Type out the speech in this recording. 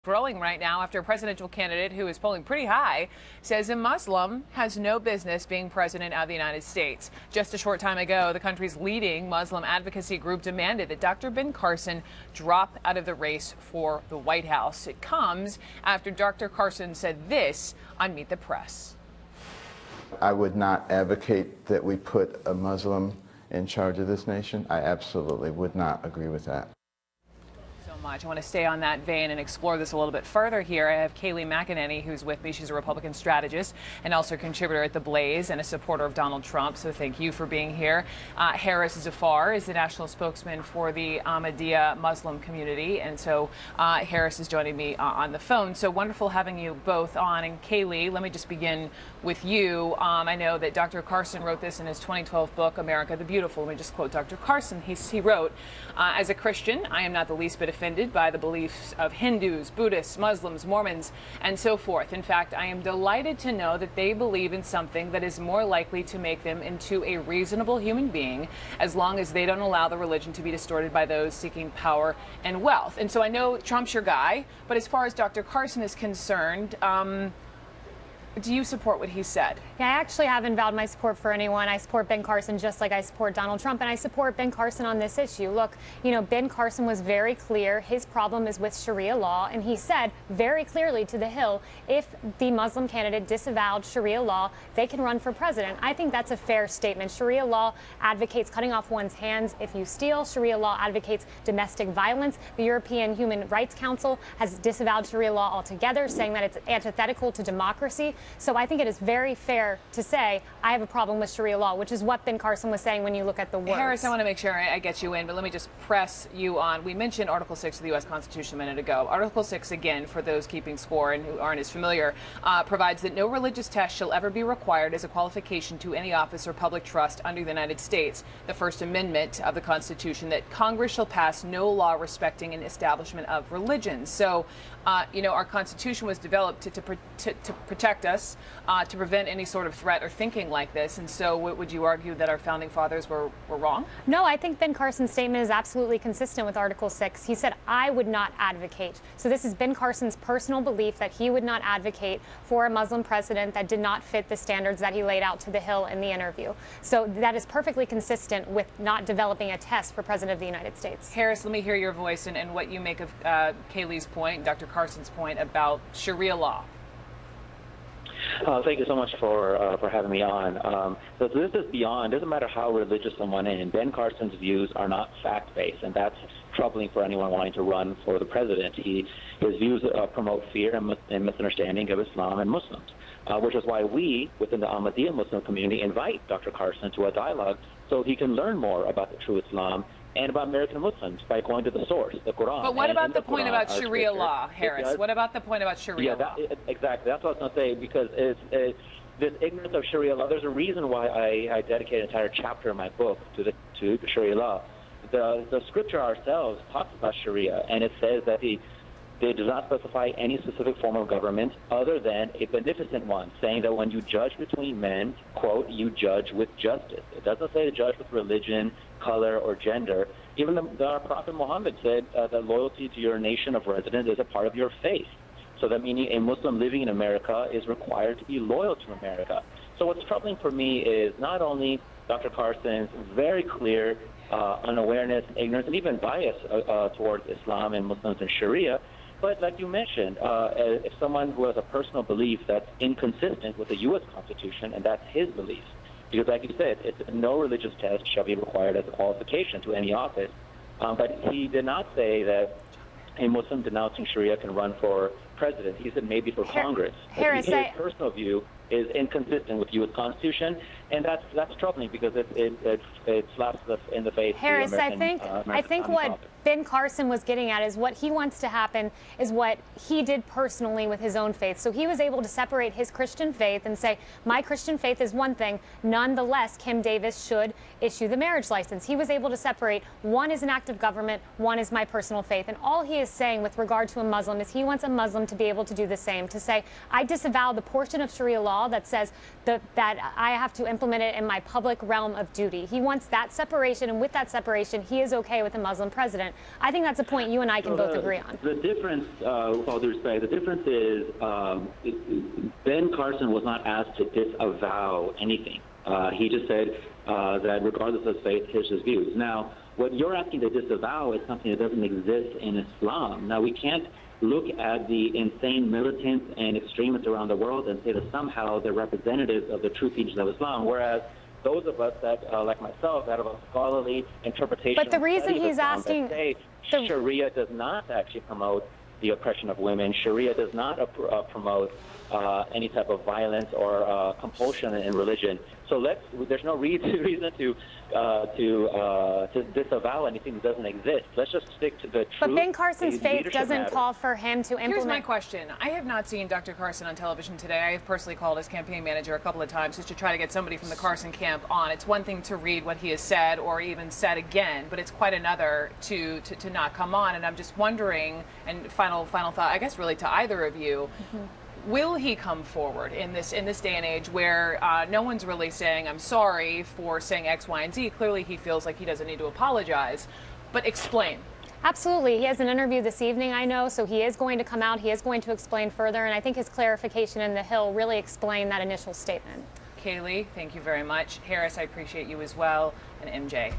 Growing right now after a presidential candidate who is polling pretty high says a Muslim has no business being president of the United States. Just a short time ago, the country's leading Muslim advocacy group demanded that Dr. Ben Carson drop out of the race for the White House. It comes after Dr. Carson said this on Meet the Press. I would not advocate that we put a Muslim in charge of this nation. I absolutely would not agree with that. Much. I want to stay on that vein and explore this a little bit further here. I have Kayleigh McEnany, who's with me. She's a Republican strategist and also a contributor at The Blaze and a supporter of Donald Trump. So thank you for being here. Harris Zafar is the national spokesman for the Ahmadiyya Muslim Community. And so Harris is joining me on the phone. So wonderful having you both on. And Kayleigh, let me just begin with you. I know that Dr. Carson wrote this in his 2012 book, America the Beautiful. Let me just quote Dr. Carson. He wrote, as a Christian, I am not the least bit offended by the beliefs of Hindus, Buddhists, Muslims, Mormons, and so forth. In fact, I am delighted to know that they believe in something that is more likely to make them into a reasonable human being, as long as they don't allow the religion to be distorted by those seeking power and wealth. And so I know Trump's your guy, but as far as Dr. Carson is concerned, do you support what he said? Yeah, I actually haven't vowed my support for anyone. I support Ben Carson just like I support Donald Trump, and I support Ben Carson on this issue. Look, Ben Carson was very clear. His problem is with Sharia law, and he said very clearly to The Hill, if the Muslim candidate disavowed Sharia law, they can run for president. I think that's a fair statement. Sharia law advocates cutting off one's hands if you steal. Sharia law advocates domestic violence. The European Human Rights Council has disavowed Sharia law altogether, saying that it's antithetical to democracy. So I think it is very fair to say I have a problem with Sharia law, which is what Ben Carson was saying when you look at the words. Harris, I want to make sure I get you in, but let me just press you on. We mentioned Article 6 of the U.S. Constitution a minute ago. Article 6, again, for those keeping score and who aren't as familiar, provides that no religious test shall ever be required as a qualification to any office or public trust under the United States. The First Amendment of the Constitution, that Congress shall pass no law respecting an establishment of religion. So, our Constitution was developed to protect us, to prevent any sort of threat or thinking like this. And so would you argue that our founding fathers were wrong? No, I think Ben Carson's statement is absolutely consistent with Article 6. He said, I would not advocate. So this is Ben Carson's personal belief that he would not advocate for a Muslim president that did not fit the standards that he laid out to The Hill in the interview. So that is perfectly consistent with not developing a test for president of the United States. Harris, let me hear your voice and what you make of Kayleigh's point, Dr. Carson's point about Sharia law. Thank you so much for having me on. So this is beyond, doesn't matter how religious someone is. Ben Carson's views are not fact-based, and that's troubling for anyone wanting to run for the president. His views promote fear and misunderstanding of Islam and Muslims, which is why we, within the Ahmadiyya Muslim community, invite Dr. Carson to a dialogue so he can learn more about the true Islam and about American Muslims by going to the source, the Quran. But what about the point about Sharia law, Harris? What about the point about Sharia law? Exactly. That's what I was going to say, because this ignorance of Sharia law, there's a reason why I dedicate an entire chapter in my book to Sharia law. The scripture ourselves talks about Sharia, and it says that they do not specify any specific form of government other than a beneficent one, saying that when you judge between men, quote, you judge with justice. It doesn't say to judge with religion, color, or gender. Even the Prophet Muhammad said that loyalty to your nation of residence is a part of your faith. So that meaning a Muslim living in America is required to be loyal to America. So what's troubling for me is not only Dr. Carson's very clear unawareness, ignorance, and even bias towards Islam and Muslims and Sharia, but like you mentioned, if someone who has a personal belief that's inconsistent with the U.S. Constitution, and that's his belief, because like you said, no religious test shall be required as a qualification to any office. But he did not say that a Muslim denouncing Sharia can run for president. He said maybe for Congress. Harris, his personal view is inconsistent with U.S. Constitution, and that's troubling because it slaps in the face. Harris, the I think what Ben Carson was getting at is what he wants to happen is what he did personally with his own faith. So he was able to separate his Christian faith and say, my Christian faith is one thing. Nonetheless, Kim Davis should issue the marriage license. He was able to separate one is an act of government, one is my personal faith. And all he is saying with regard to a Muslim is he wants a Muslim to be able to do the same, to say, I disavow the portion of Sharia law that says that I have to implement it in my public realm of duty. He wants that separation, and with that separation, he is okay with a Muslim president. I think that's a point you and I can both agree on. The difference, with all due respect, the difference is Ben Carson was not asked to disavow anything. He just said that regardless of faith, here's his views. Now, what you're asking to disavow is something that doesn't exist in Islam. Now, we can't look at the insane militants and extremists around the world and say that somehow they're representatives of the true teachings of Islam, whereas those of us that, like myself, that have a scholarly interpretation. But the reason he's Islam, asking, that say Sharia does not actually promote the oppression of women. Sharia does not promote any type of violence or compulsion in religion. So there's no reason to disavow anything that doesn't exist. Let's just stick to the truth. But Ben Carson's faith doesn't call for him to implement. Here's my question. I have not seen Dr. Carson on television today. I have personally called his campaign manager a couple of times just to try to get somebody from the Carson camp on. It's one thing to read what he has said or even said again, but it's quite another to not come on. And I'm just wondering, and final thought, I guess really to either of you, will he come forward in this day and age where no one's really saying, I'm sorry for saying X, Y, and Z? Clearly he feels like he doesn't need to apologize, but explain. Absolutely. He has an interview this evening, I know, so he is going to come out. He is going to explain further, and I think his clarification in the Hill really explained that initial statement. Kaylee, thank you very much. Harris, I appreciate you as well. And MJ,